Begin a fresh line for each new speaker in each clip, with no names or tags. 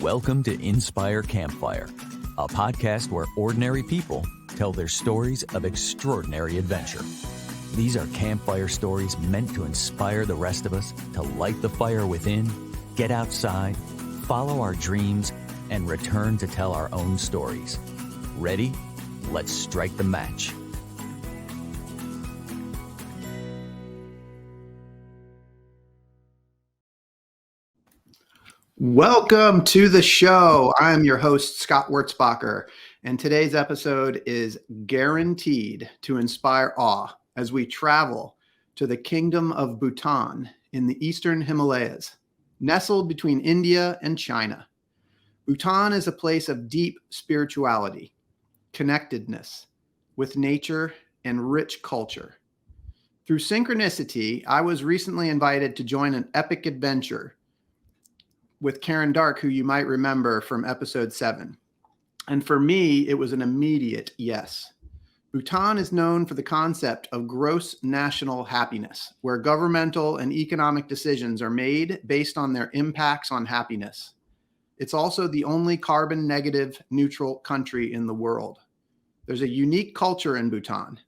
Welcome to Inspire Campfire, a podcast where ordinary people tell their stories of extraordinary adventure. These are campfire stories meant to inspire the rest of us to light the fire within, get outside, follow our dreams, and return to tell our own stories. Ready? Let's strike the match.
Welcome to the show. I'm your host, Scott Wurzbacher, and today's episode is guaranteed to inspire awe as we travel to the Kingdom of Bhutan in the Eastern Himalayas, nestled between India and China. Bhutan is a place of deep spirituality, connectedness with nature, and rich culture. Through synchronicity, I was recently invited to join an epic adventure with Karen Dark, who you might remember from episode 7. And for me, it was an immediate yes. Bhutan is known for the concept of gross national happiness, where governmental and economic decisions are made based on their impacts on happiness. It's also the only carbon negative neutral country in the world. There's a unique culture in Bhutan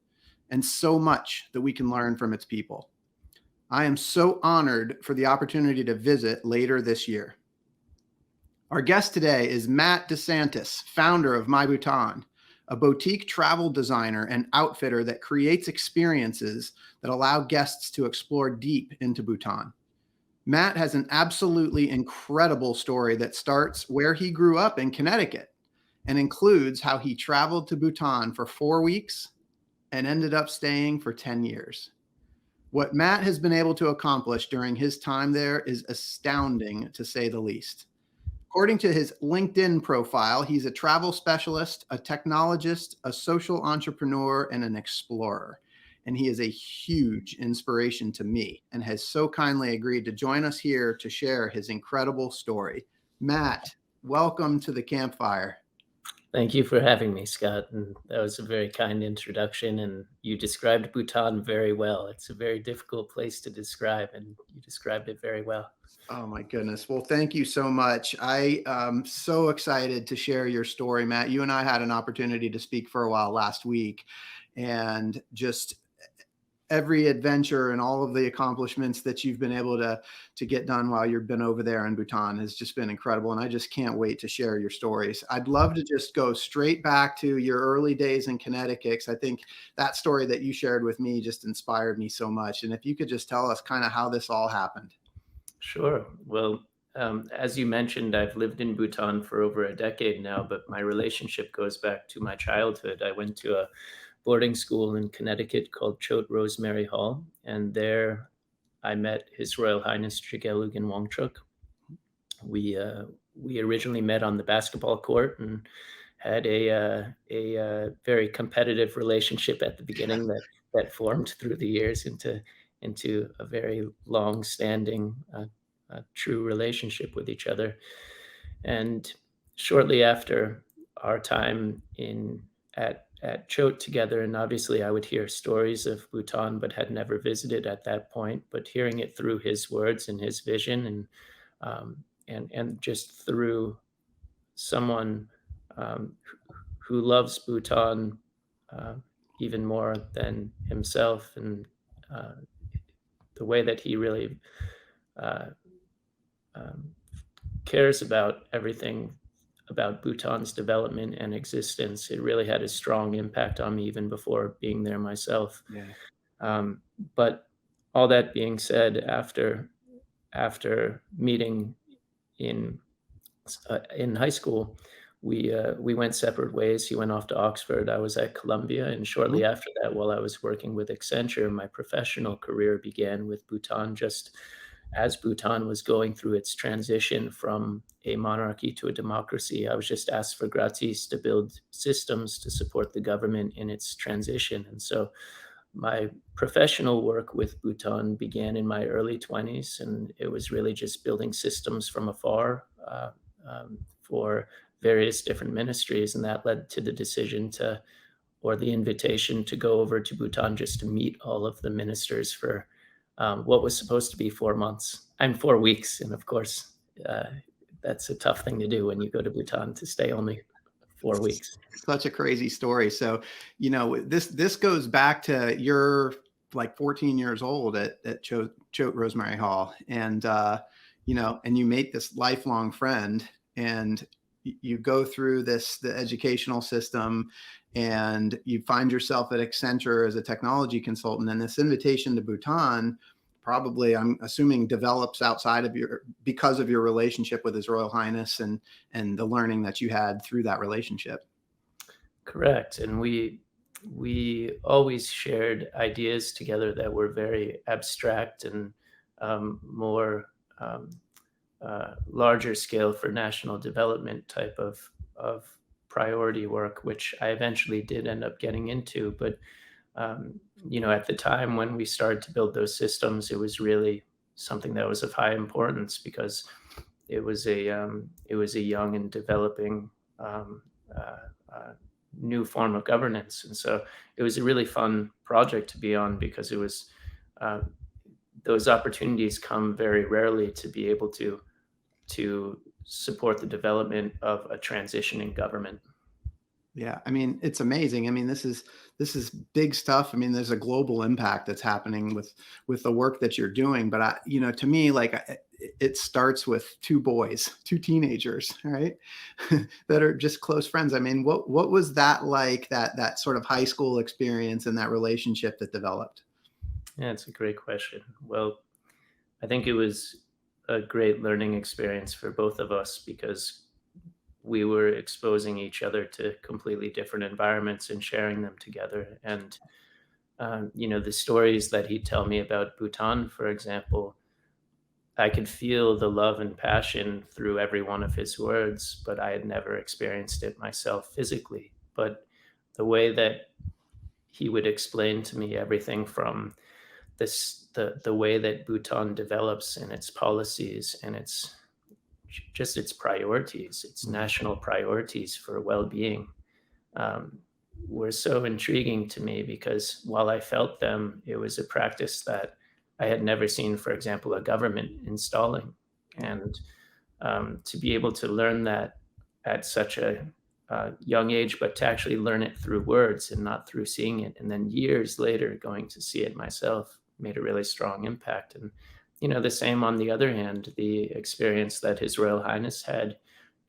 and so much that we can learn from its people. I am so honored for the opportunity to visit later this year. Our guest today is Matt DeSantis, founder of MyBhutan, a boutique travel designer and outfitter that creates experiences that allow guests to explore deep into Bhutan. Matt has an absolutely incredible story that starts where he grew up in Connecticut and includes how he traveled to Bhutan for 4 weeks and ended up staying for 10 years. What Matt has been able to accomplish during his time there is astounding, to say the least. According to his LinkedIn profile, he's a travel specialist, a technologist, a social entrepreneur, and an explorer. And he is a huge inspiration to me and has so kindly agreed to join us here to share his incredible story. Matt, welcome to the campfire.
Thank you for having me, Scott. And that was a very kind introduction. And you described Bhutan very well. It's a very difficult place to describe, and you described it very well.
Oh my goodness. Well, thank you so much. I am so excited to share your story, Matt. You and I had an opportunity to speak for a while last week, and just every adventure and all of the accomplishments that you've been able to get done while you've been over there in Bhutan has just been incredible. And I just can't wait to share your stories. I'd love to just go straight back to your early days in Connecticut, because I think that story that you shared with me just inspired me so much. And if you could just tell us kind of how this all happened.
Sure. Well, as you mentioned, I've lived in Bhutan for over a decade now, but my relationship goes back to my childhood. I went to a boarding school in Connecticut called Choate Rosemary Hall, and there I met His Royal Highness Chigelugan Wangchuk. We originally met on the basketball court and had a very competitive relationship at the beginning that formed through the years into a very long-standing, true relationship with each other. And shortly after our time at Choate together, and obviously I would hear stories of Bhutan, but had never visited at that point. But hearing it through his words and his vision, and just through someone who loves Bhutan even more than himself, and the way that he really cares about everything about Bhutan's development and existence, it really had a strong impact on me even before being there myself.
Yeah.
But all that being said, after meeting in high school, we went separate ways. He went off to Oxford. I was at Columbia, and shortly after that, while I was working with Accenture, my professional career began with Bhutan, just as Bhutan was going through its transition from a monarchy to a democracy. I was just asked for gratis to build systems to support the government in its transition. And so my professional work with Bhutan began in my early 20s, and it was really just building systems from afar for various different ministries. And that led to the decision or the invitation to go over to Bhutan just to meet all of the ministers for what was supposed to be 4 months. 4 weeks. And of course, that's a tough thing to do when you go to Bhutan to stay only 4 weeks.
Such a crazy story. So, this goes back to you're like 14 years old at Choate Rosemary Hall, and and you make this lifelong friend, and you go through the educational system, and you find yourself at Accenture as a technology consultant, and this invitation to Bhutan probably, I'm assuming, develops outside of because of your relationship with His Royal Highness and the learning that you had through that relationship.
Correct. And we always shared ideas together that were very abstract and more larger scale for national development type of priority work, which I eventually did end up getting into. But at the time when we started to build those systems, it was really something that was of high importance because it was a young and developing new form of governance. And so it was a really fun project to be on because it was those opportunities come very rarely to be able to support the development of a transitioning government.
Yeah, I mean, it's amazing. I mean, this is big stuff. I mean, there's a global impact that's happening with the work that you're doing. But to me, like, it starts with two teenagers, right, that are just close friends. I mean, what was that like? That sort of high school experience and that relationship that developed?
Yeah, it's a great question. Well, I think it was a great learning experience for both of us because we were exposing each other to completely different environments and sharing them together. And, the stories that he'd tell me about Bhutan, for example, I could feel the love and passion through every one of his words, but I had never experienced it myself physically. But the way that he would explain to me everything from the way that Bhutan develops and its policies and its priorities, its national priorities for well-being, were so intriguing to me because while I felt them, it was a practice that I had never seen, for example, a government installing. And to be able to learn that at such a young age, but to actually learn it through words and not through seeing it, and then years later going to see it myself made a really strong impact. And the same on the other hand, the experience that His Royal Highness had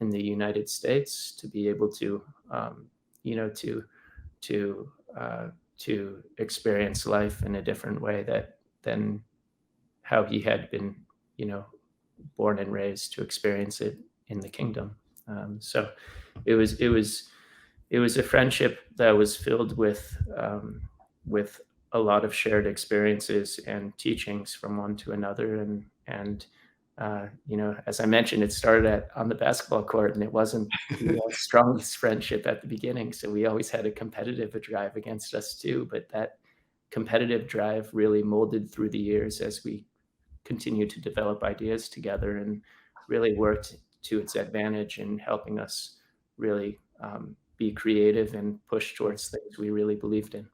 in the United States to be able to, to experience life in a different way than how he had been, born and raised to experience it in the kingdom. So it was a friendship that was filled with a lot of shared experiences and teachings from one to another. And as I mentioned, it started on the basketball court, and it wasn't the strongest friendship at the beginning. So we always had a competitive drive against us too. But that competitive drive really molded through the years as we continued to develop ideas together and really worked to its advantage in helping us really be creative and push towards things we really believed in.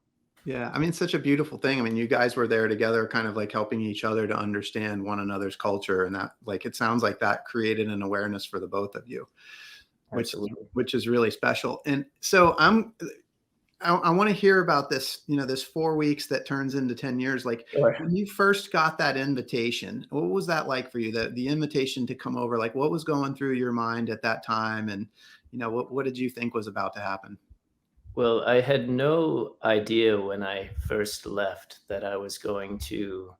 Yeah, I mean, it's such a beautiful thing. I mean, you guys were there together, kind of like helping each other to understand one another's culture, and that, like, it sounds like that created an awareness for the both of you, which is really special. And so I want to hear about this, this 4 weeks that turns into 10 years. Like,
Sure.
When you first got that invitation, what was that like for you? The invitation to come over, like, what was going through your mind at that time? And, what did you think was about to happen?
Well, I had no idea when I first left that I was going to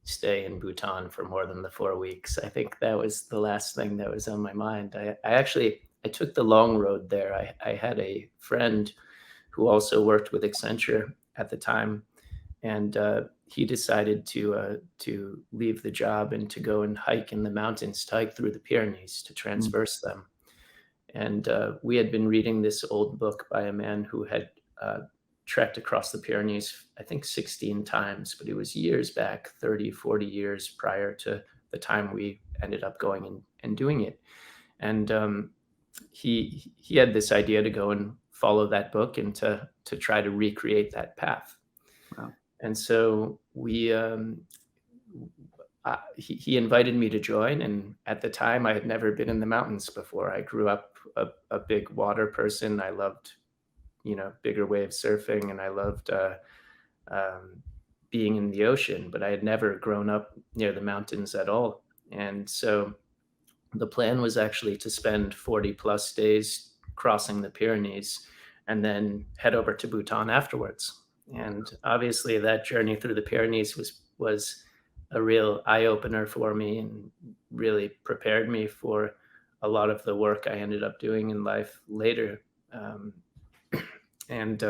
stay in Bhutan for more than the 4 weeks. I think that was the last thing that was on my mind. I took the long road there. I had a friend who also worked with Accenture at the time, and he decided to leave the job and to go and hike in the mountains, to hike through the Pyrenees, to transverse them. And we had been reading this old book by a man who had trekked across the Pyrenees, I think 16 times, but it was years back, 30, 40 years prior to the time we ended up going and doing it. And he had this idea to go and follow that book and to try to recreate that path.
Wow.
And so he invited me to join. And at the time, I had never been in the mountains before. I grew up a big water person. I loved, bigger wave surfing, and I loved um, being in the ocean, but I had never grown up near the mountains at all. And so the plan was actually to spend 40 plus days crossing the Pyrenees and then head over to Bhutan afterwards. And obviously that journey through the Pyrenees was a real eye opener for me and really prepared me for a lot of the work I ended up doing in life later. Um, and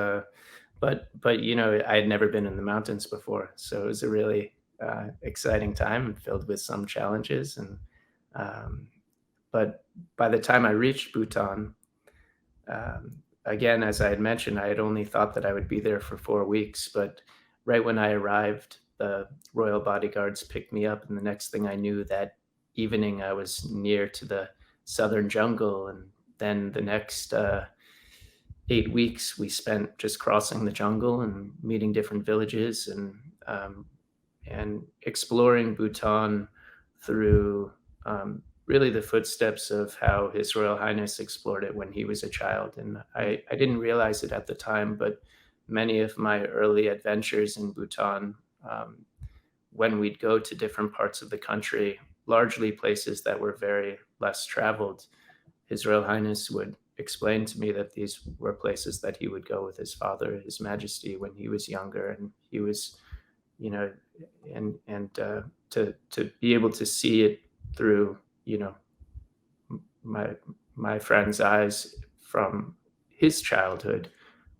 but I had never been in the mountains before, so it was a really exciting time filled with some challenges. And um, but by the time I reached Bhutan, again, as I had mentioned, I had only thought that I would be there for 4 weeks. But right when I arrived, the royal bodyguards picked me up, and the next thing I knew, that evening, I was near to the southern jungle. And then the next 8 weeks we spent just crossing the jungle and meeting different villages, and exploring Bhutan through really the footsteps of how His Royal Highness explored it when he was a child. And I didn't realize it at the time, but many of my early adventures in Bhutan, when we'd go to different parts of the country, largely places that were very less traveled, His Royal Highness would explain to me that these were places that he would go with his father, His Majesty, when he was younger. And he was, to be able to see it through, my friend's eyes from his childhood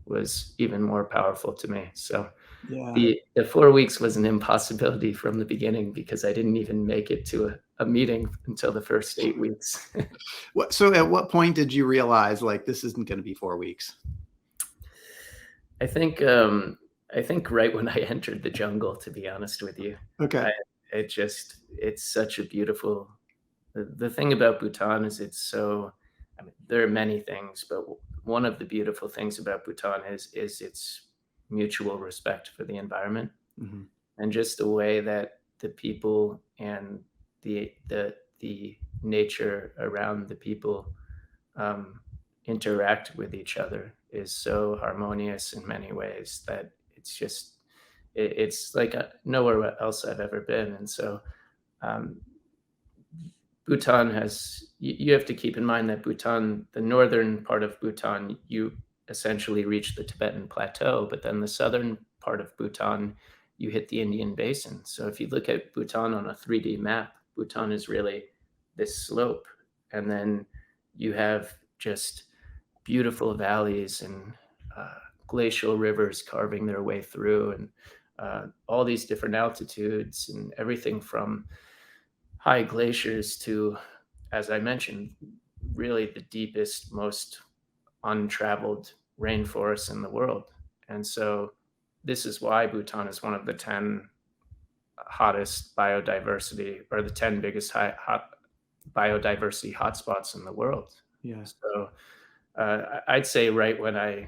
was even more powerful to me. So
Yeah.
the 4 weeks was an impossibility from the beginning, because I didn't even make it to a meeting until the first 8 weeks.
So at what point did you realize, like, this isn't going to be 4 weeks?
I think right when I entered the jungle, to be honest with you.
Okay.
It's such a beautiful. The thing about Bhutan is there are many things, but one of the beautiful things about Bhutan is its mutual respect for the environment.
Mhm.
And just the way that the people and the nature around the people interact with each other is so harmonious in many ways that it's like nowhere else I've ever been. And so um, Bhutan you have to keep in mind that Bhutan, the northern part of Bhutan, you essentially reach the Tibetan plateau, but then the southern part of Bhutan, you hit the Indian basin. So if you look at Bhutan on a 3D map, Bhutan is really this slope. And then you have just beautiful valleys and glacial rivers carving their way through, and all these different altitudes, and everything from high glaciers to, as I mentioned, really the deepest, most untraveled rainforests in the world. And so this is why Bhutan is one of the 10 hottest biodiversity, or the 10 biggest hot biodiversity hotspots in the world.
Yeah.
So I'd say right when I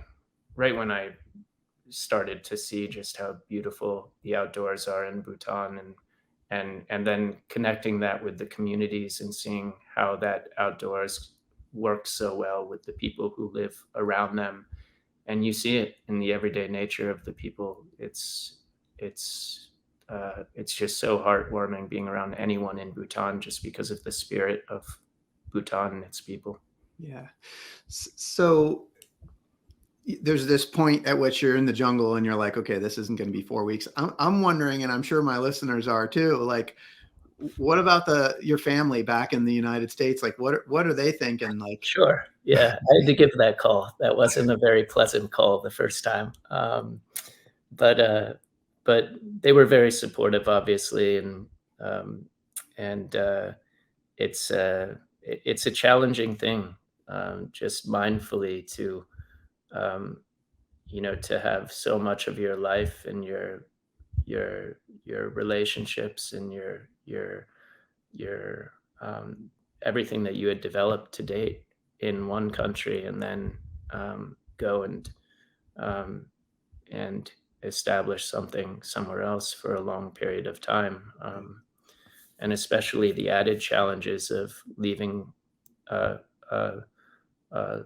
started to see just how beautiful the outdoors are in Bhutan, and then connecting that with the communities and seeing how that outdoors works so well with the people who live around them, and you see it in the everyday nature of the people. It's just so heartwarming being around anyone in Bhutan, just because of the spirit of Bhutan and its people.
Yeah. So there's this point at which you're in the jungle and you're like, okay, this isn't going to be 4 weeks. I'm wondering, and I'm sure my listeners are too, like, what about your family back in the United States? Like, what are they thinking? Like,
Sure. Yeah. I had to give that call. That wasn't a very pleasant call the first time. But they were very supportive, obviously. And it's a challenging thing, just mindfully um, to have so much of your life and your relationships and your everything that you had developed to date in one country, and then go and establish something somewhere else for a long period of time. and especially the added challenges of leaving, uh, uh, uh,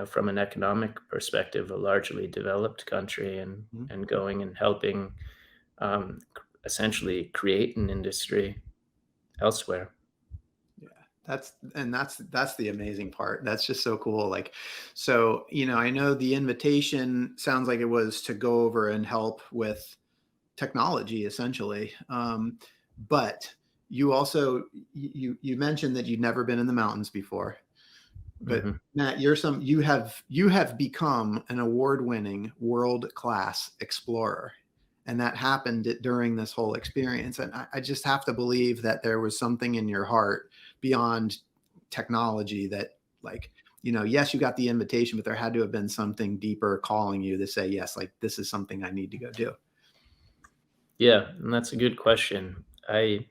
from an economic perspective, a largely developed country, and going and helping um, essentially create an industry elsewhere.
Yeah, that's the amazing part. That's just so cool. Like, so, I know the invitation sounds like it was to go over and help with technology essentially. But you also, you mentioned that you'd never been in the mountains before. But
Mhm.
Matt, you have become an award-winning world-class explorer. And that happened during this whole experience. And I just have to believe that there was something in your heart beyond technology that, like, yes, you got the invitation, but there had to have been something deeper calling you to say, yes, like, this is something I need to go do.
Yeah, and that's a good question. I've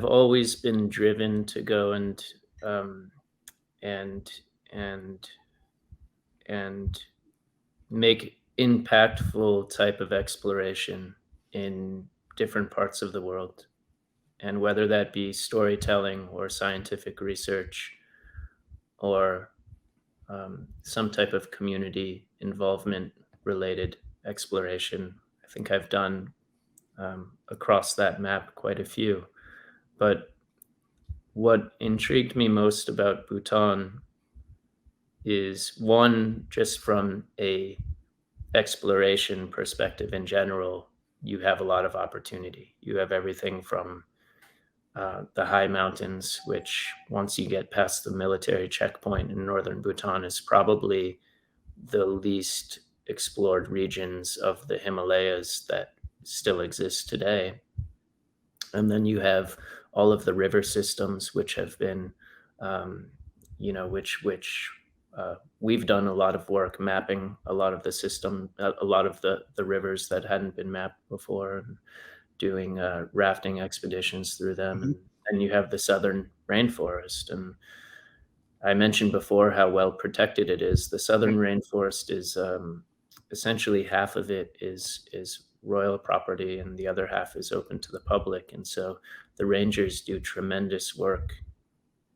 always been driven to go um, and and and make impactful type of exploration in different parts of the world, and whether that be storytelling or scientific research or some type of community involvement related exploration. I think I've done across that map quite a few. But what intrigued me most about Bhutan is, one, just from a exploration perspective in general, you have a lot of opportunity. You have everything from the high mountains, which once you get past the military checkpoint in northern Bhutan is probably the least explored regions of the Himalayas that still exist today. And then you have all of the river systems, which have been, which we've done a lot of work mapping a lot of the system, a lot of the rivers that hadn't been mapped before, and doing rafting expeditions through them.
Mhm.
And you have the southern rainforest. And I mentioned before how well protected it is. The southern rainforest is essentially half of it is royal property, and the other half is open to the public. And so the rangers do tremendous work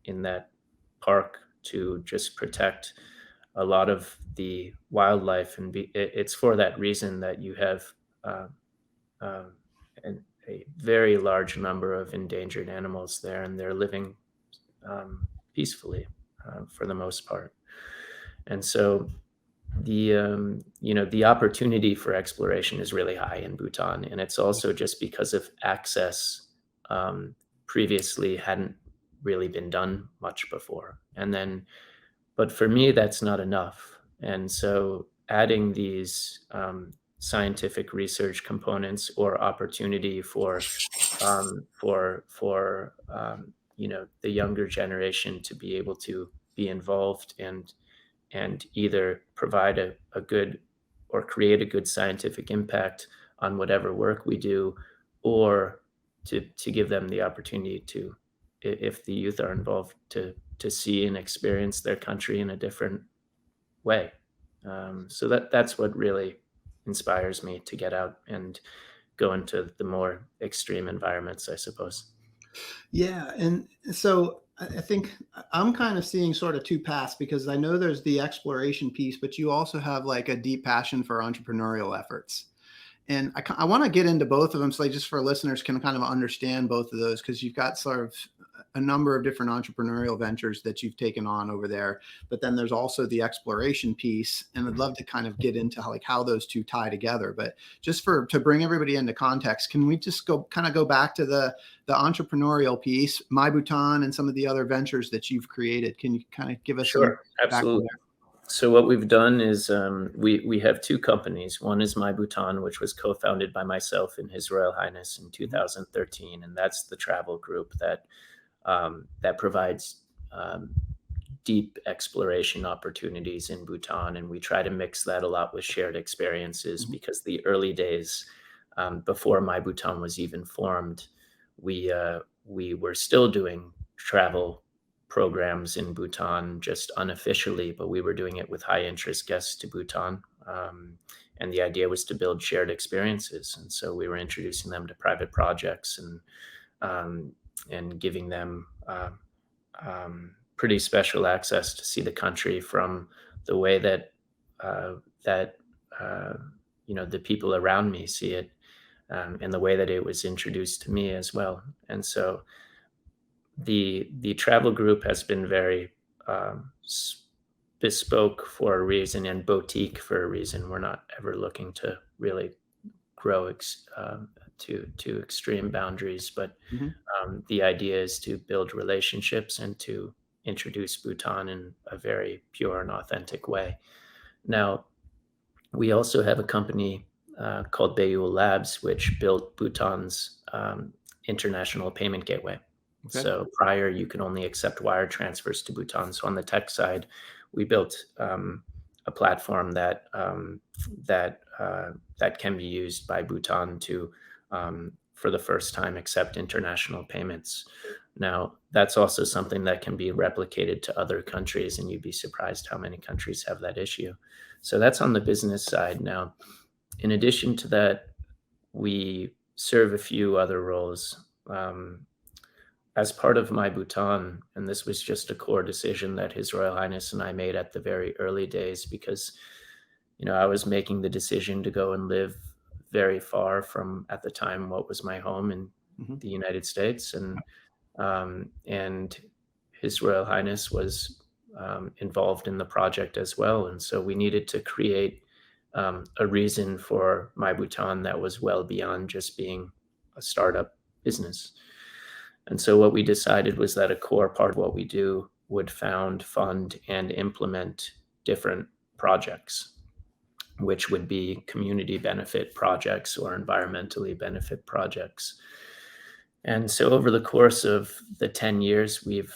in that park to just protect a lot of the wildlife, and it's for that reason that you have uh, um, a very large number of endangered animals there, and they're living peacefully for the most part. And so the opportunity for exploration is really high in Bhutan, and it's also just because of access. Previously hadn't really been done much before, and then, but for me that's not enough. And so adding these scientific research components or opportunity for the younger generation to be able to be involved and either provide a good or create a good scientific impact on whatever work we do, or to give them the opportunity to, if the youth are involved, to see and experience their country in a different way. So that's what really inspires me to get out and go into the more extreme environments, I suppose.
Yeah, and so I think I'm kind of seeing sort of two paths, because I know there's the exploration piece, but you also have like a deep passion for entrepreneurial efforts. And I want to get into both of them, so just for listeners can kind of understand both of those, because you've got sort of a number of different entrepreneurial ventures that you've taken on over there. But then there's also the exploration piece, and I'd love to kind of get into how those two tie together. But just to bring everybody into context, can we just go back to the entrepreneurial piece, MyBhutan, and some of the other ventures that you've created? Can you kind of give us some
Sure,
background
absolutely.
there?
So what we've done is we have two companies. One is MyBhutan, which was co-founded by myself and His Royal Highness in 2013, and that's the travel group that provides deep exploration opportunities in Bhutan. And we try to mix that a lot with shared experiences, because the early days, before MyBhutan was even formed, we were still doing travel programs in Bhutan, just unofficially, but we were doing it with high interest guests to Bhutan. And the idea was to build shared experiences. And so we were introducing them to private projects and giving them pretty special access to see the country from the way that the people around me see it, and the way that it was introduced to me as well. And so the travel group has been very bespoke for a reason and boutique for a reason. We're not ever looking to really grow to extreme boundaries, but the idea is to build relationships and to introduce Bhutan in a very pure and authentic way. Now, we also have a company called Bayul Labs, which built Bhutan's international payment gateway. Okay. So prior, you could only accept wire transfers to Bhutan. So on the tech side, we built a platform that can be used by Bhutan to, for the first time, accept international payments. Now, that's also something that can be replicated to other countries, and you'd be surprised how many countries have that issue. So that's on the business side. Now, in addition to that, we serve a few other roles. As part of MyBhutan, and this was just a core decision that His Royal Highness and I made at the very early days, because I was making the decision to go and live very far from, at the time, what was my home in the United States, and His Royal Highness was involved in the project as well, and so we needed to create a reason for MyBhutan that was well beyond just being a startup business. And so what we decided was that a core part of what we do would found, fund, and implement different projects, which would be community benefit projects or environmentally benefit projects. And so over the course of the 10 years, we've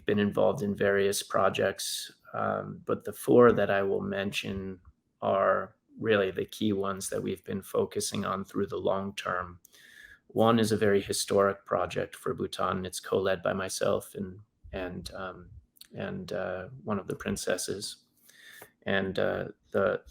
been involved in various projects, but the 4 that I will mention are really the key ones that we've been focusing on through the long term. One is a very historic project for Bhutan. It's co-led by myself and one of the princesses, and the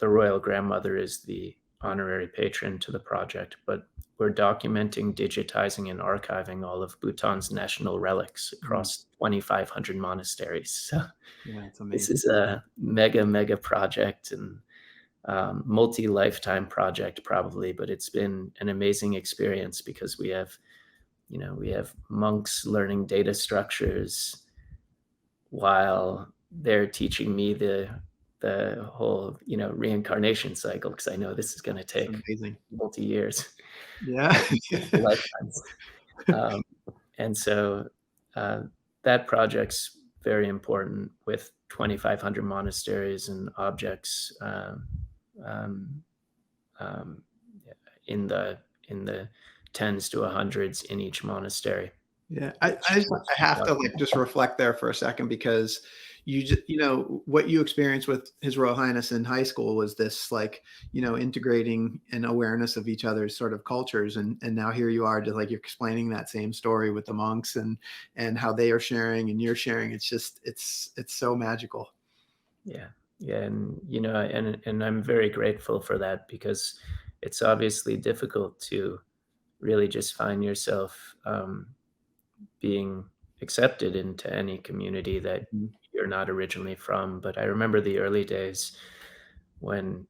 royal grandmother is the honorary patron to the project. But we're documenting, digitizing, and archiving all of Bhutan's national relics across 2,500 monasteries. So
yeah, it's amazing.
This is a mega project, and multi-lifetime project probably, but it's been an amazing experience because we have monks learning data structures while they're teaching me the whole reincarnation cycle, because I know this is going to take multi years.
Yeah.
Lifetimes. And so that project's very important, with 2,500 monasteries and objects in the tens to hundreds in each monastery.
Yeah, I have to just reflect there for a second, because what you experienced with His Royal Highness in high school was this integrating and awareness of each other's sort of cultures, and now here you are, just like you're explaining that same story with the monks and how they are sharing and you're sharing. It's just it's so magical.
Yeah, and and I'm very grateful for that, because it's obviously difficult to really just find yourself being accepted into any community that you're not originally from. But I remember the early days when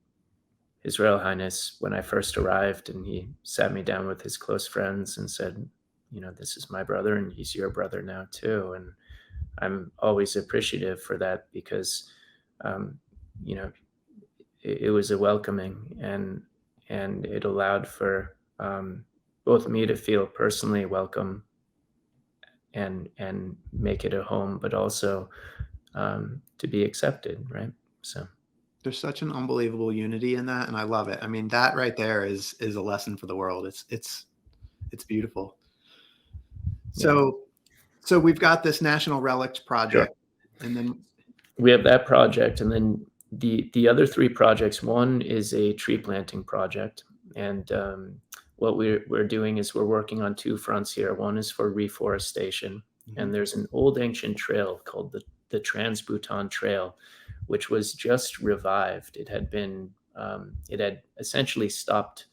His Royal Highness, when I first arrived, and he sat me down with his close friends and said, this is my brother and he's your brother now too. And I'm always appreciative for that, because it was a welcoming, and it allowed for both me to feel personally welcome and make it a home, but also to be accepted, right? So
there's such an unbelievable unity in that, and I love it. I mean, that right there is a lesson for the world. It's beautiful. Yeah. So we've got this National Relics project, sure. And then
we have that project, and then the other 3 projects. One is a tree planting project, and what we're doing is we're working on 2 fronts here. One is for reforestation, and there's an old ancient trail called the Trans-Bhutan Trail, which was just revived. It had been it had essentially stopped.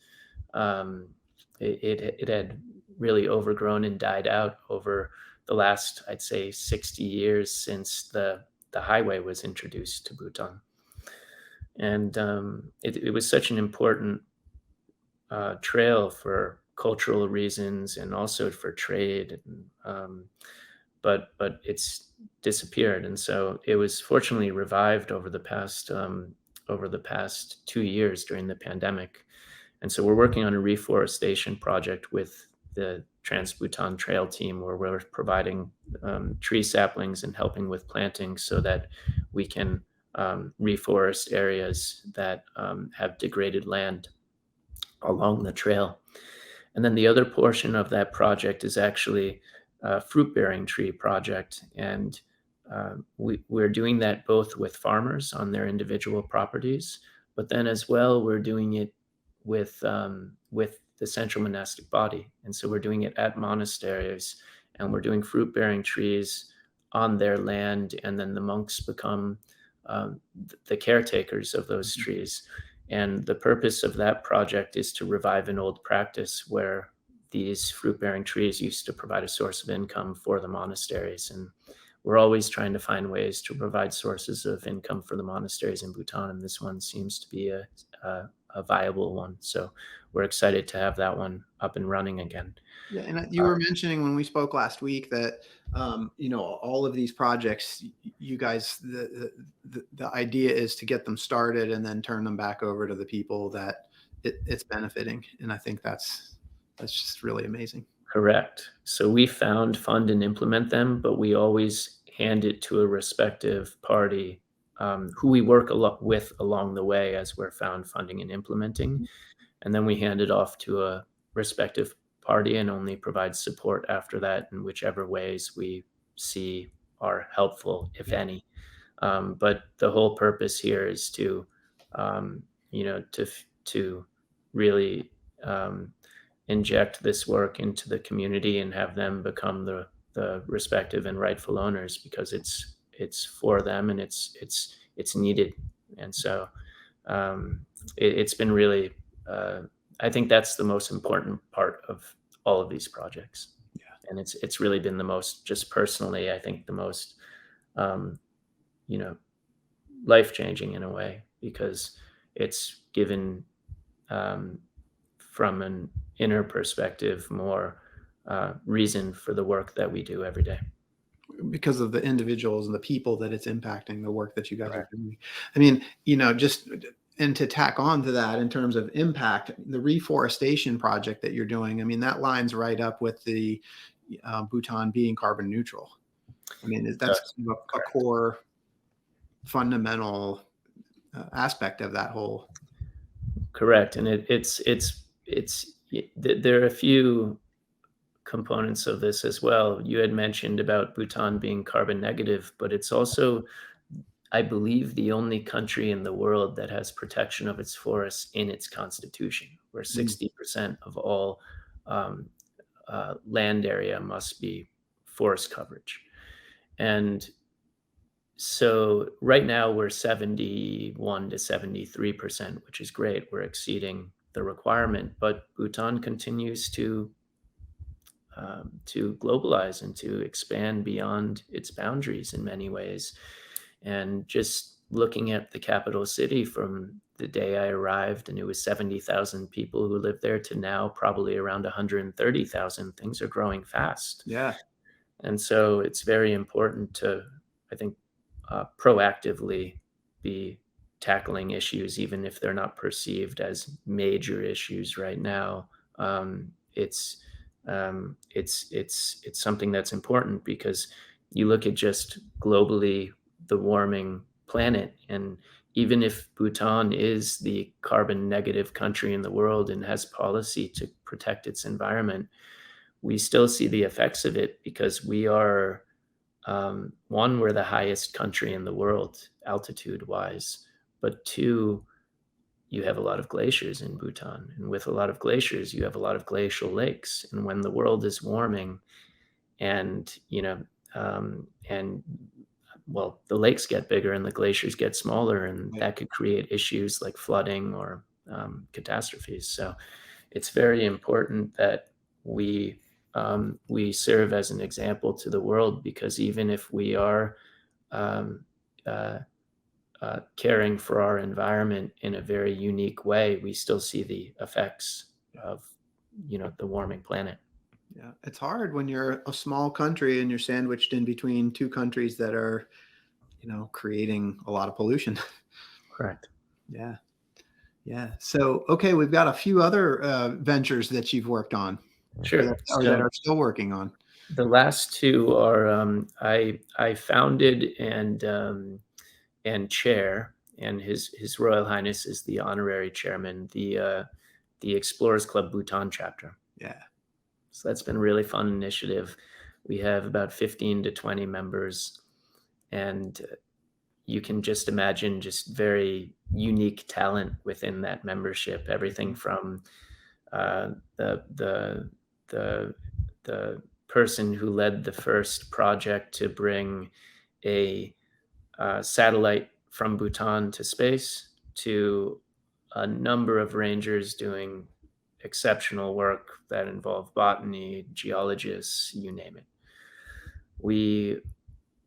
It had really overgrown and died out over the last, I'd say, 60 years since the highway was introduced to Bhutan. And it was such an important trail for cultural reasons and also for trade. But it's disappeared, and so it was fortunately revived over the past 2 years during the pandemic. And so we're working on a reforestation project with the Trans-Bhutan Trail team, where we're providing tree saplings and helping with planting so that we can reforest areas that have degraded land along the trail. And then the other portion of that project is actually a fruit-bearing tree project. And we're doing that both with farmers on their individual properties, but then as well, we're doing it with the central monastic body. And so we're doing it at monasteries, and we're doing fruit-bearing trees on their land, and then the monks become the caretakers of those trees. And the purpose of that project is to revive an old practice where these fruit-bearing trees used to provide a source of income for the monasteries. And we're always trying to find ways to provide sources of income for the monasteries in Bhutan, and this one seems to be a viable one. So we're excited to have that one up and running again.
Yeah, and you were mentioning when we spoke last week that all of these projects, you guys, the idea is to get them started and then turn them back over to the people that it's benefiting, and I think that's just really amazing.
Correct. So we fund, and implement them, but we always hand it to a respective party who we work with along the way as we're funding, and implementing. And then we hand it off to a respective party and only provide support after that in whichever ways we see are helpful, if any. But the whole purpose here is to really inject this work into the community and have them become the respective and rightful owners, because it's for them and it's needed. And so it's been really, I think that's the most important part of all of these projects. Yeah. And it's really been the most, just personally, I think the most, life-changing in a way, because it's given, from an inner perspective, more reason for the work that we do every day.
Because of the individuals and the people that it's impacting, the work that you guys are doing. I mean, and to tack on to that in terms of impact, the reforestation project that you're doing, I mean, that lines right up with the Bhutan being carbon neutral. I mean, that's a core fundamental aspect of that whole.
Correct. And there are a few components of this as well. You had mentioned about Bhutan being carbon negative, but it's also, I believe, the only country in the world that has protection of its forests in its constitution, where 60% of all land area must be forest coverage. And so right now we're 71 to 73%, which is great. We're exceeding the requirement, but Bhutan continues to globalize and to expand beyond its boundaries in many ways. And just looking at the capital city from the day I arrived, and it was 70,000 people who lived there, to now probably around 130,000, things are growing fast.
Yeah.
And so it's very important to, I think, proactively be tackling issues, even if they're not perceived as major issues right now. It's something that's important, because you look at just globally the warming planet, and even if Bhutan is the carbon negative country in the world and has policy to protect its environment, we still see the effects of it, because we are, one, we're the highest country in the world altitude wise, but two, you have a lot of glaciers in Bhutan, and with a lot of glaciers, you have a lot of glacial lakes. And when the world is warming, and the lakes get bigger and the glaciers get smaller, and
Right.
that could create issues like flooding or catastrophes. So it's very important that we serve as an example to the world, because even if we are um, uh, caring for our environment in a very unique way, we still see the effects of the warming planet.
Yeah, it's hard when you're a small country and you're sandwiched in between two countries that are, creating a lot of pollution.
Correct.
Yeah. Yeah. So, okay, we've got a few other ventures that you've worked on,
Sure.
or that
So
are still working on.
the last two are I founded and chair, and His Royal Highness is the honorary chairman, the Explorers Club Bhutan chapter.
Yeah.
So that's been a really fun initiative. We have about 15 to 20 members, and you can just imagine just very unique talent within that membership. Everything from the the person who led the first project to bring a satellite from Bhutan to space, to a number of rangers doing exceptional work that involve botany, geologists, you name it. We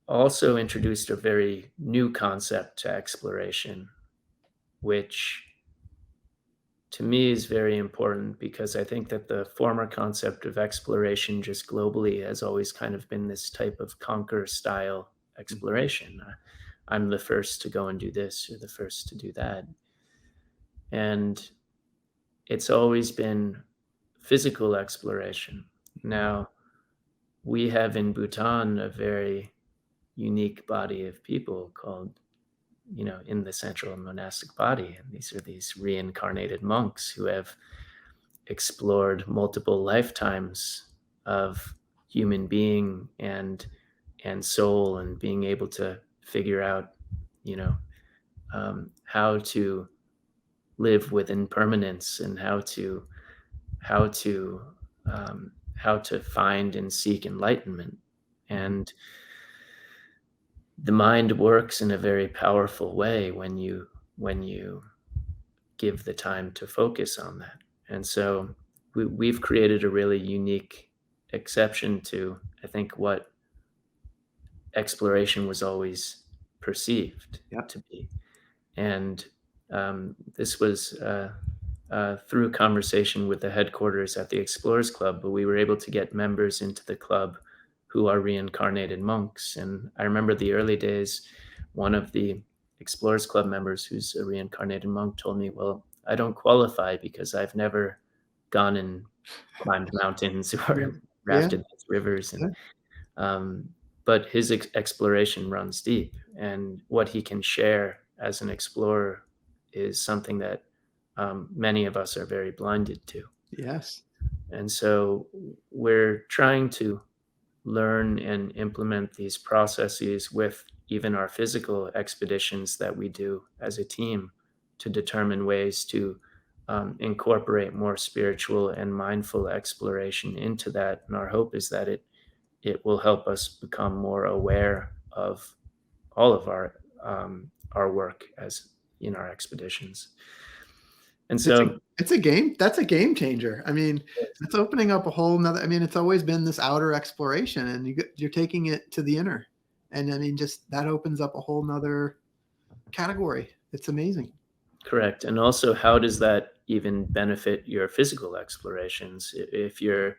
also introduced a very new concept to exploration, which to me is very important, because I think that the former concept of exploration just globally has always kind of been this type of conquer style exploration. I'm the first to go and do this, you're the first to do that. And it's always been physical exploration. Now, we have in Bhutan a very unique body of people called, in the central monastic body. And these are these reincarnated monks who have explored multiple lifetimes of human being and soul, and being able to figure out, how to live with impermanence, and how to find and seek enlightenment. And the mind works in a very powerful way when you give the time to focus on that. And so we've created a really unique exception to, I think, what exploration was always perceived to be. And this was through conversation with the headquarters at the Explorers Club, but we were able to get members into the club who are reincarnated monks. And I remember the early days, one of the Explorers Club members, who's a reincarnated monk, told me, well, I don't qualify because I've never gone and climbed mountains or rafted these rivers. And but his exploration runs deep, and what he can share as an explorer is something that many of us are very blinded to.
Yes.
And so we're trying to learn and implement these processes with even our physical expeditions that we do as a team, to determine ways to incorporate more spiritual and mindful exploration into that. And our hope is that it will help us become more aware of all of our work as in our expeditions. And so
it's a game. That's a game changer. I mean, it's opening up a whole nother. I mean, it's always been this outer exploration, and you're taking it to the inner. And I mean, just that opens up a whole nother category. It's amazing.
Correct. And also, how does that even benefit your physical explorations? If you're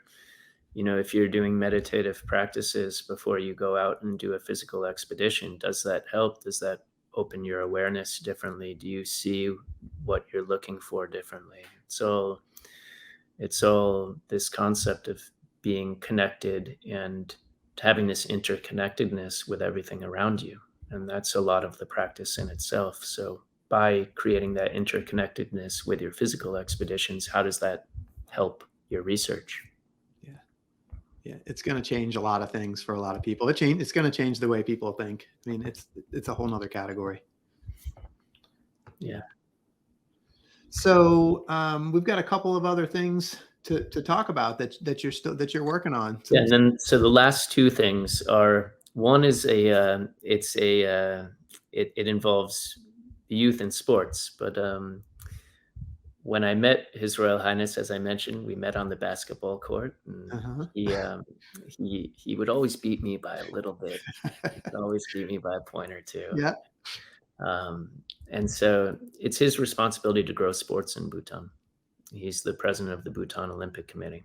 doing meditative practices before you go out and do a physical expedition, does that help? Does that open your awareness differently? Do you see what you're looking for differently? So it's all this concept of being connected and having this interconnectedness with everything around you. And that's a lot of the practice in itself. So by creating that interconnectedness with your physical expeditions, how does that help your research?
Yeah, it's going to change a lot of things for a lot of people. It's going to change the way people think. I mean, it's a whole nother category.
Yeah.
So we've got a couple of other things to talk about that you're working on.
Yeah, and then so the last two things are One is it involves youth in sports, but when I met His Royal Highness, as I mentioned, we met on the basketball court, and
Uh-huh.
he would always beat me by a little bit. He would always beat me by a point or two.
Yeah.
Um, and so it's his responsibility to grow sports in Bhutan. He's the president of the Bhutan Olympic Committee.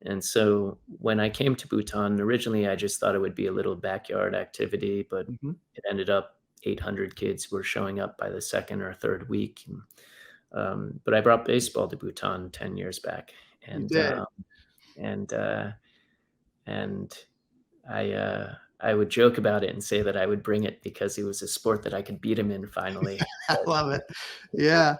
And so when I came to Bhutan, originally I just thought it would be a little backyard activity, but
Hmm.
it ended up 800 kids were showing up by the second or third week. But I brought baseball to Bhutan 10 years back,
You
and
did.
and uh, and I would joke about it and say that I would bring it because it was a sport that I could beat him in finally.
I love it. Yeah.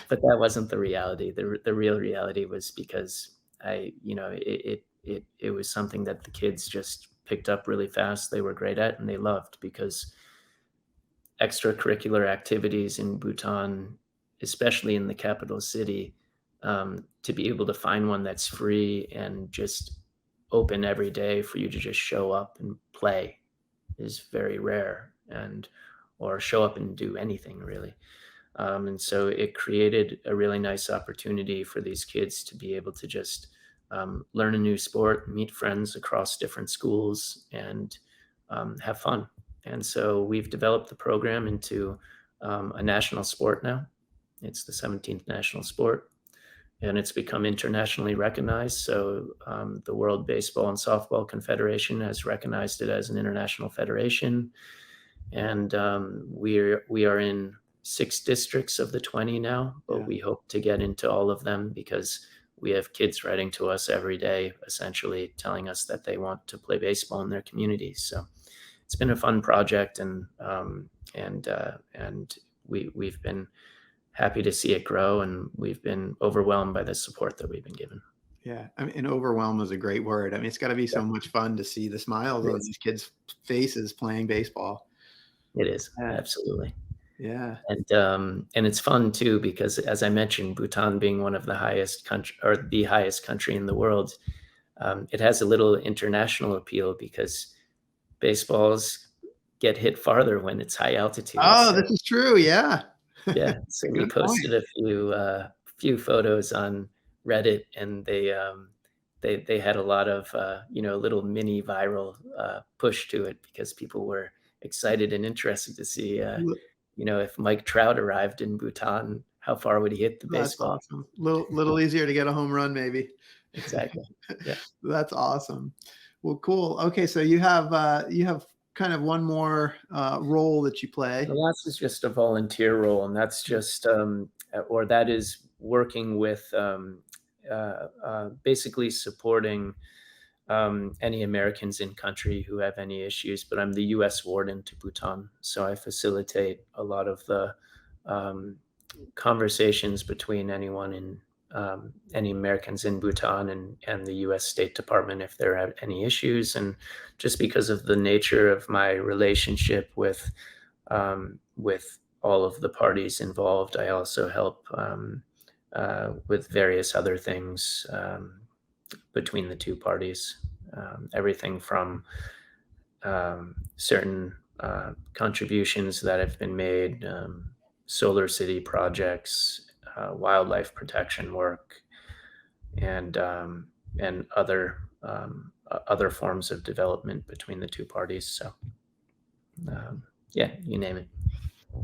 But that wasn't the reality. The real reality was because it was something that the kids just picked up really fast. They were great at and they loved, because extracurricular activities in Bhutan, especially in the capital city, to be able to find one that's free and just open every day for you to just show up and play is very rare, and or show up and do anything really. And so it created a really nice opportunity for these kids to be able to just learn a new sport, meet friends across different schools, and have fun. And so we've developed the program into a national sport now. It's the 17th national sport, and it's become internationally recognized. So the World Baseball and Softball Confederation has recognized it as an international federation, and we are in 6 districts of the 20 now, but
Yeah.
we hope to get into all of them, because we have kids writing to us every day, essentially telling us that they want to play baseball in their communities. So it's been a fun project, and we've been happy to see it grow, and we've been overwhelmed by the support that we've been given.
Yeah. I mean, and overwhelm is a great word. I mean, it's got to be
Yeah,
so much fun to see the smiles
it
on
is.
these kids' faces playing baseball.
It is,
Yeah.
absolutely.
Yeah.
And it's fun too, because as I mentioned, Bhutan being one of the highest country, or the highest country in the world, it has a little international appeal because baseballs get hit farther when it's high altitude.
Oh,
So
this is true. Yeah.
yeah, so we
Good point.
posted a few photos on Reddit, and they had a lot of little mini viral push to it, because people were excited and interested to see if Mike Trout arrived in Bhutan, how far would he hit the
That's
baseball?
awesome. Little easier to get a home run, maybe.
Exactly. Yeah.
That's awesome. Well, cool. Okay, so you have kind of one more role that you
The
play.
last is just a volunteer role, and that's just or that is working with basically supporting any Americans in country who have any issues. But I'm the U.S. warden to Bhutan, so I facilitate a lot of the um, conversations between anyone in any Americans in Bhutan and the U.S. State Department if there are any issues. And just because of the nature of my relationship with all of the parties involved, I also help with various other things between the two parties. Everything from certain contributions that have been made, solar city projects, wildlife protection work, and other forms of development between the two parties. So, yeah, you name it.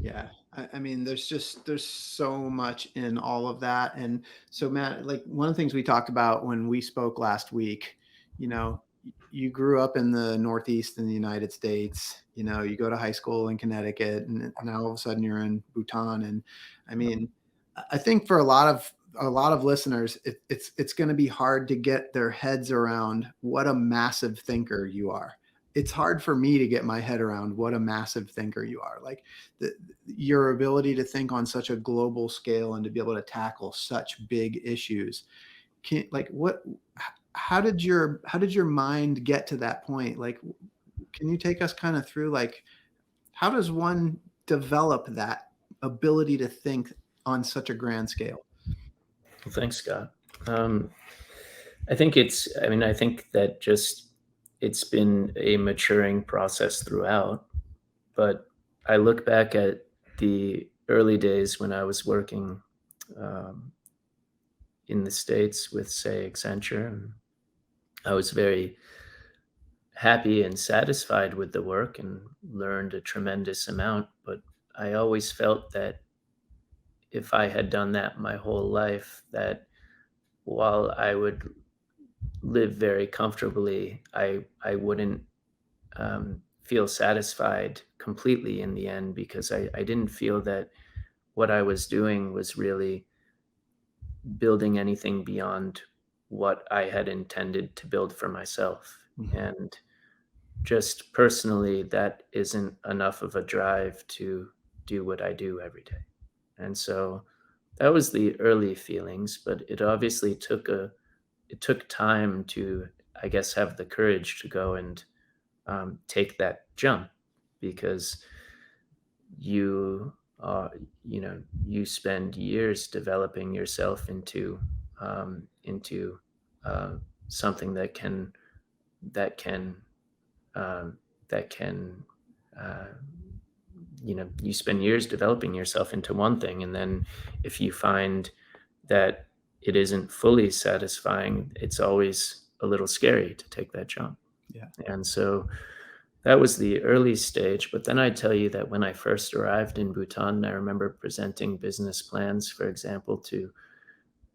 Yeah. I mean, there's so much in all of that. And so Matt, like one of the things we talked about when we spoke last week, you grew up in the Northeast in the United States, you go to high school in Connecticut, and now all of a sudden you're in Bhutan. And I mean, I think for a lot of listeners, it's going to be hard to get their heads around what a massive thinker you are. It's hard for me to get my head around what a massive thinker you are. Like your ability to think on such a global scale and to be able to tackle such big issues. How did your mind get to that point? Like, can you take us kind of through, like, how does one develop that ability to think on such a grand scale?
Well, thanks, Scott. I think I think that just it's been a maturing process throughout. But I look back at the early days when I was working um, in the States with, say, Accenture, and I was very happy and satisfied with the work and learned a tremendous amount. But I always felt that if I had done that my whole life, that while I would live very comfortably, I wouldn't feel satisfied completely in the end, because I didn't feel that what I was doing was really building anything beyond what I had intended to build for myself.
Mhm.
And just personally, that isn't enough of a drive to do what I do every day. And so that was the early feelings, but it took time to, I guess, have the courage to go and take that jump, because you uh, you spend years developing yourself into something that can um, that can uh, you spend years developing yourself into one thing, and then if you find that it isn't fully satisfying, it's always a little scary to take that jump.
Yeah.
And so that was the early stage. But then I tell you that when I first arrived in Bhutan, I remember presenting business plans, for example, to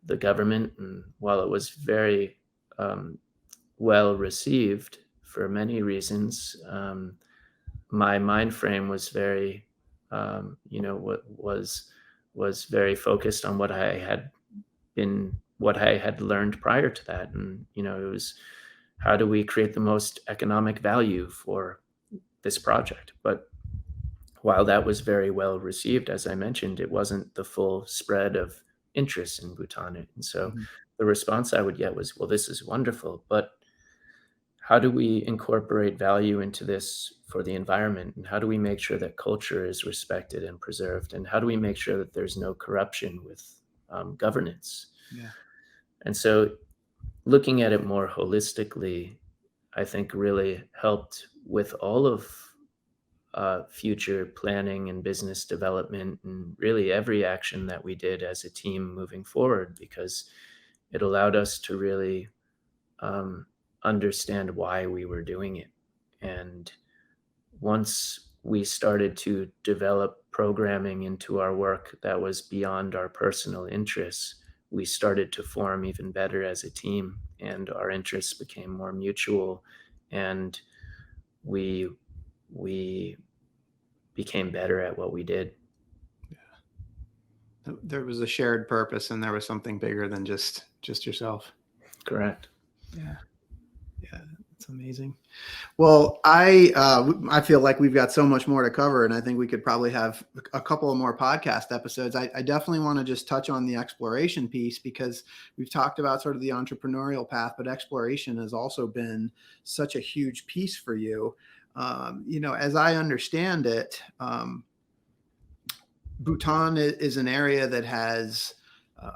the government. And while it was very um, well received for many reasons, my mind frame was very, what was very focused on what I had learned prior to that. And, it was, how do we create the most economic value for this project? But while that was very well received, as I mentioned, it wasn't the full spread of interest in Bhutan. And so
Mhm.
the response I would get was, well, this is wonderful, but how do we incorporate value into this for the environment? And how do we make sure that culture is respected and preserved? And how do we make sure that there's no corruption with governance?
Yeah.
And so looking at it more holistically, I think really helped with all of future planning and business development, and really every action that we did as a team moving forward, because it allowed us to really um, understand why we were doing it. And once we started to develop programming into our work that was beyond our personal interests, we started to form even better as a team, and our interests became more mutual, and we we became better at what we did.
There was a shared purpose, and there was something bigger than just yourself.
Correct.
Yeah. Yeah. It's amazing. Well, I feel like we've got so much more to cover, and I think we could probably have a couple of more podcast episodes. I definitely want to just touch on the exploration piece, because we've talked about sort of the entrepreneurial path, but exploration has also been such a huge piece for you. As I understand it, Bhutan is an area that has uh,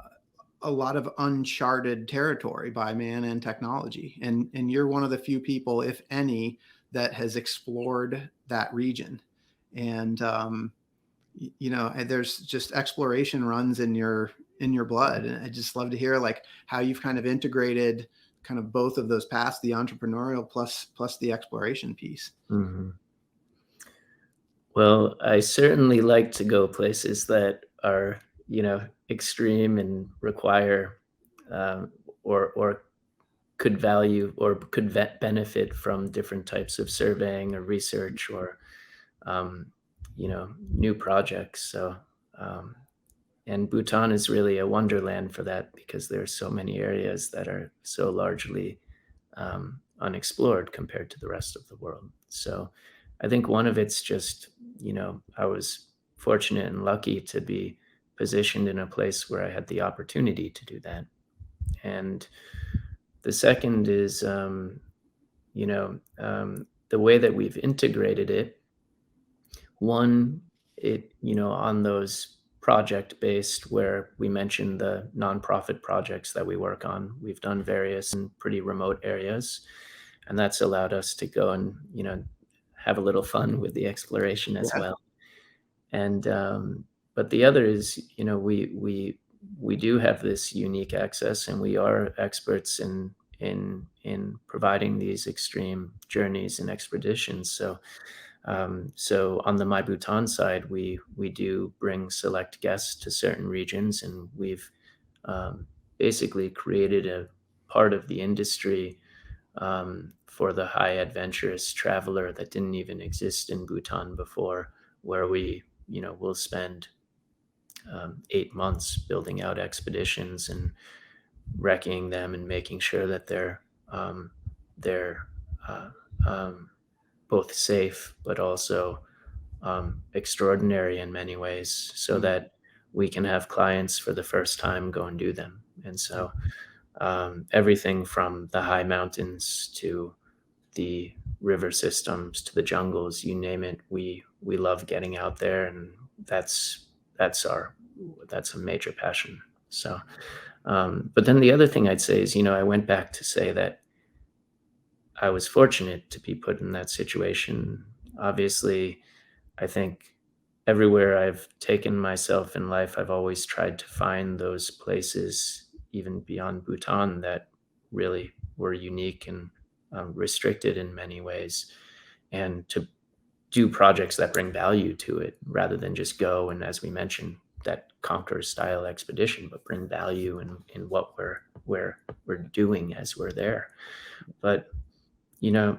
a lot of uncharted territory by man and technology, and you're one of the few people, if any, that has explored that region. And there's just exploration runs in your blood, and I just love to hear like how you've kind of integrated kind of both of those paths, the entrepreneurial plus the exploration piece.
Hmm. Well, I certainly like to go places that are, extreme and require, or could value or could benefit from different types of surveying or research, or, new projects. So, um, and Bhutan is really a wonderland for that, because there are so many areas that are so largely unexplored compared to the rest of the world. So I think one of it's just, I was fortunate and lucky to be positioned in a place where I had the opportunity to do that. And the second is, the way that we've integrated it. One, on those project based, where we mentioned the nonprofit projects that we work on, we've done various in pretty remote areas. and that's allowed us to go and have a little fun with the exploration as
Yeah.
well. And but the other is, we do have this unique access, and we are experts in providing these extreme journeys and expeditions. So on the MyBhutan side, we do bring select guests to certain regions, and we've basically created a part of the industry for the high adventurous traveler that didn't even exist in Bhutan before, where we'll spend 8 months building out expeditions and wrecking them and making sure that they're uh, um, both safe but also extraordinary in many ways, so that we can have clients for the first time go and do them. And so everything from the high mountains to the river systems to the jungles, you name it, we love getting out there, and that's that's a major passion. So but then the other thing I'd say is, I went back to say that I was fortunate to be put in that situation. Obviously, I think everywhere I've taken myself in life, I've always tried to find those places, even beyond Bhutan, that really were unique and restricted in many ways, and to do projects that bring value to it, rather than just go and, as we mentioned, that conquer style expedition, but bring value in what we're doing as we're there. But you know,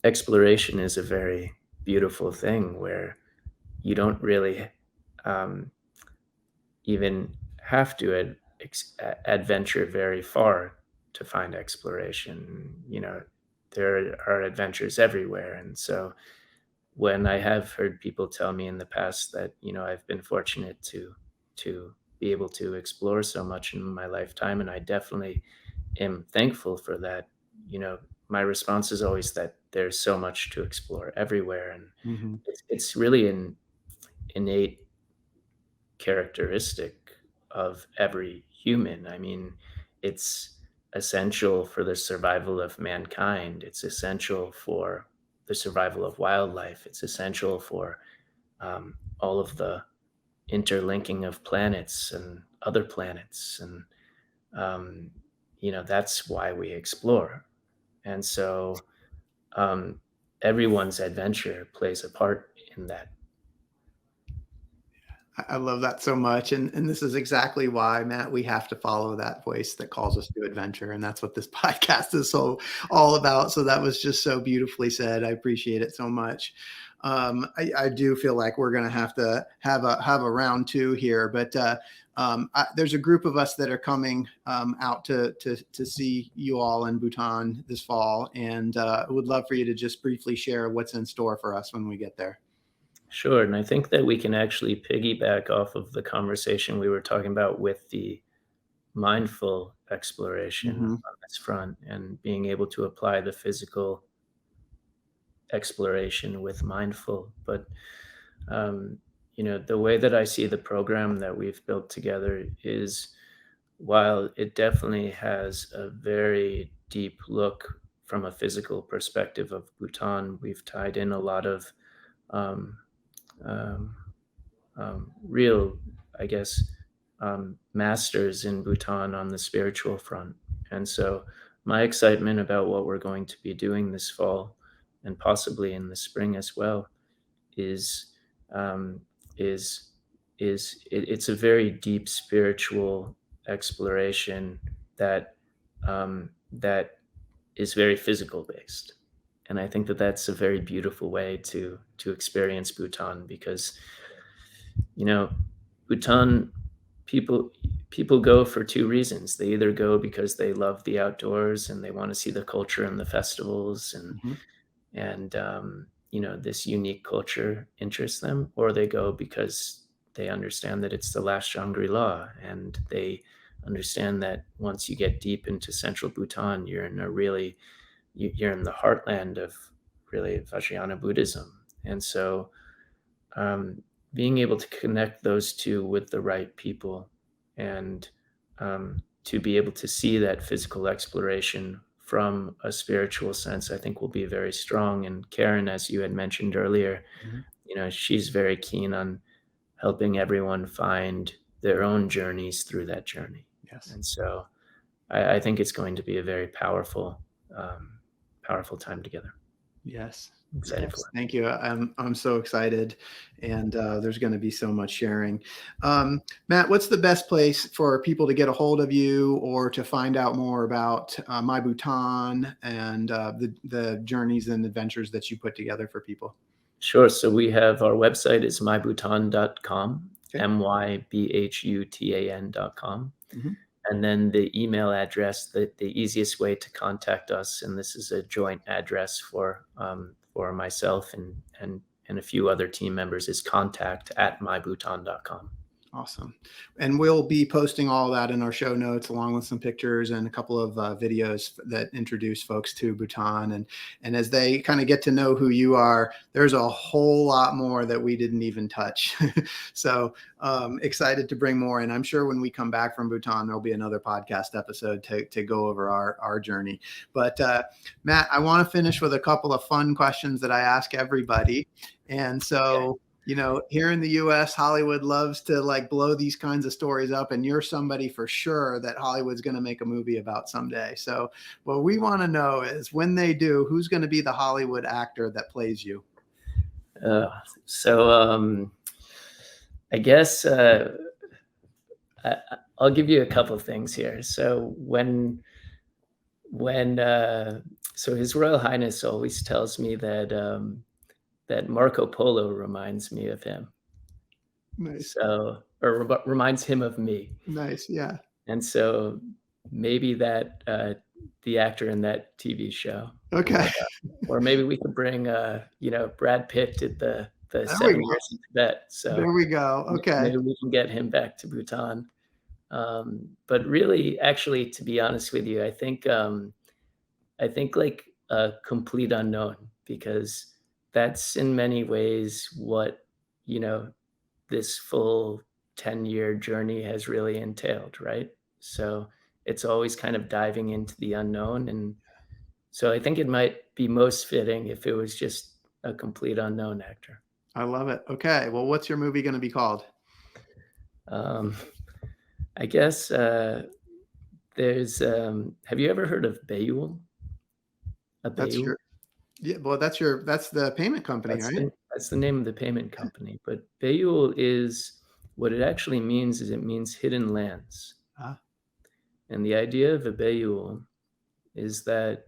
exploration is a very beautiful thing where you don't really um, even have to adventure very far to find exploration. There are adventures everywhere. And so when I have heard people tell me in the past that, I've been fortunate to be able to explore so much in my lifetime, and I definitely am thankful for that, my response is always that there's so much to explore everywhere. And
Mm-hmm.
it's really an innate characteristic of every human. I mean, it's essential for the survival of mankind. It's essential for the survival of wildlife. It's essential for all of the interlinking of planets and other planets. And, that's why we explore. And so um, everyone's adventure plays a part in that.
I love that so much. And this is exactly why, Matt, we have to follow that voice that calls us to adventure. And that's what this podcast is all about. So that was just so beautifully said. I appreciate it so much. I do feel like we're going to have a round two here, but there's a group of us that are coming out to see you all in Bhutan this fall. And I would love for you to just briefly share what's in store for us when we get there.
Sure. And I think that we can actually piggyback off of the conversation we were talking about with the mindful exploration
Mm-hmm.
on this front, and being able to apply the physical exploration with mindful. But, the way that I see the program that we've built together is, while it definitely has a very deep look from a physical perspective of Bhutan, we've tied in a lot of um, um, real, I guess, masters in Bhutan on the spiritual front. And so my excitement about what we're going to be doing this fall, and possibly in the spring as well, is um, is it's a very deep spiritual exploration that is very physical based. And I think that that's a very beautiful way to experience Bhutan, because you know, Bhutan, people people go for two reasons. They either go because they love the outdoors and they want to see the culture and the festivals,
Mm-hmm.
and this unique culture interests them, or they go because they understand that it's the last Shangri-La, and they understand that once you get deep into central Bhutan, you're in the heartland of really Vajrayana Buddhism. And so um, being able to connect those two with the right people, and to be able to see that physical exploration from a spiritual sense, I think will be very strong. And Karen, as you had mentioned earlier, she's very keen on helping everyone find their own journeys through that journey.
Yes.
And so I think it's going to be a very powerful time together.
Yes.
I'm excited for it.
Thank you. I'm so excited, and there's going to be so much sharing. Matt, what's the best place for people to get a hold of you or to find out more about MyBhutan and the journeys and adventures that you put together for people?
Sure. So we have our website is mybhutan.com,
Okay.
mybhutan.com. And then the email address, the easiest way to contact us, and this is a joint address for myself and a few other team members, is contact@mybhutan.com.
Awesome. And we'll be posting all that in our show notes, along with some pictures and a couple of videos that introduce folks to Bhutan. And as they kind of get to know who you are, there's a whole lot more that we didn't even touch. So excited to bring more. And I'm sure when we come back from Bhutan, there'll be another podcast episode to go over our journey. But Matt, I want to finish with a couple of fun questions that I ask everybody. And so, here in the US, Hollywood loves to blow these kinds of stories up, and you're somebody for sure that Hollywood's going to make a movie about someday. So what we want to know is, when they do, who's going to be the Hollywood actor that plays you?
I guess I'll give you a couple of things here. So so His Royal Highness always tells me that Marco Polo reminds me of him.
Nice.
So, or reminds him of me.
Nice, yeah.
And so maybe that the actor in that TV show.
Okay.
Or maybe we could bring Brad Pitt did the 7 years in Tibet. So
there we go. Okay.
Maybe we can get him back to Bhutan. But really, actually, to be honest with you, I think like a complete unknown, because that's in many ways what, this full 10-year journey has really entailed, right? So it's always kind of diving into the unknown. And so I think it might be most fitting if it was just a complete unknown actor.
I love it. Okay. Well, what's your movie going to be called?
I guess there's, have you ever heard of Bayul?
That's the payment company, right?
That's the name of the payment company. But Bayul is, what it actually means is, it means hidden lands. And the idea of a Bayul is that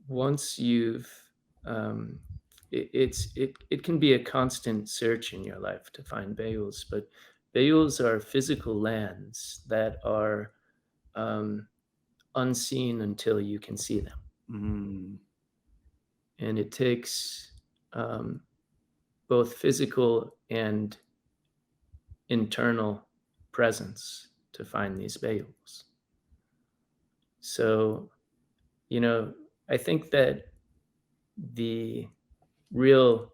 once you've, it can be a constant search in your life to find Bayuls, but Bayuls are physical lands that are unseen until you can see them. And it takes both physical and internal presence to find these Bayuls. So, I think that the real,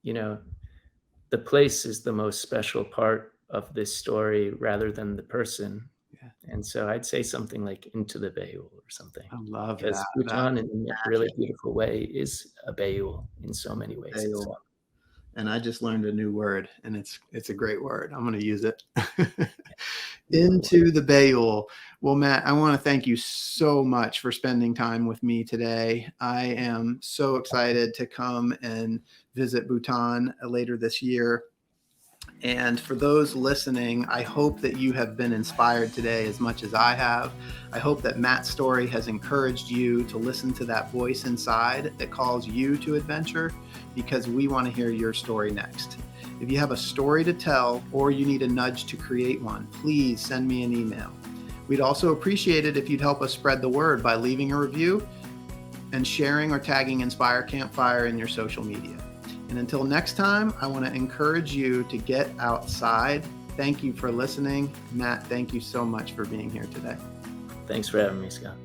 the place is the most special part of this story rather than the person. Yeah. And so I'd say something like Into the Bayul or something.
I love
because
that.
Bhutan, in a really beautiful way, is a Bayul in so many ways.
Bayul. And I just learned a new word, and it's a great word. I'm going to use it. Into the Bayul. Well, Matt, I want to thank you so much for spending time with me today. I am so excited to come and visit Bhutan later this year. And for those listening, I hope that you have been inspired today as much as I have. I hope that Matt's story has encouraged you to listen to that voice inside that calls you to adventure, because we want to hear your story next. If you have a story to tell or you need a nudge to create one, please send me an email. We'd also appreciate it if you'd help us spread the word by leaving a review and sharing or tagging Inspire Campfire in your social media. And until next time, I want to encourage you to get outside. Thank you for listening. Matt, thank you so much for being here today.
Thanks for having me, Scott.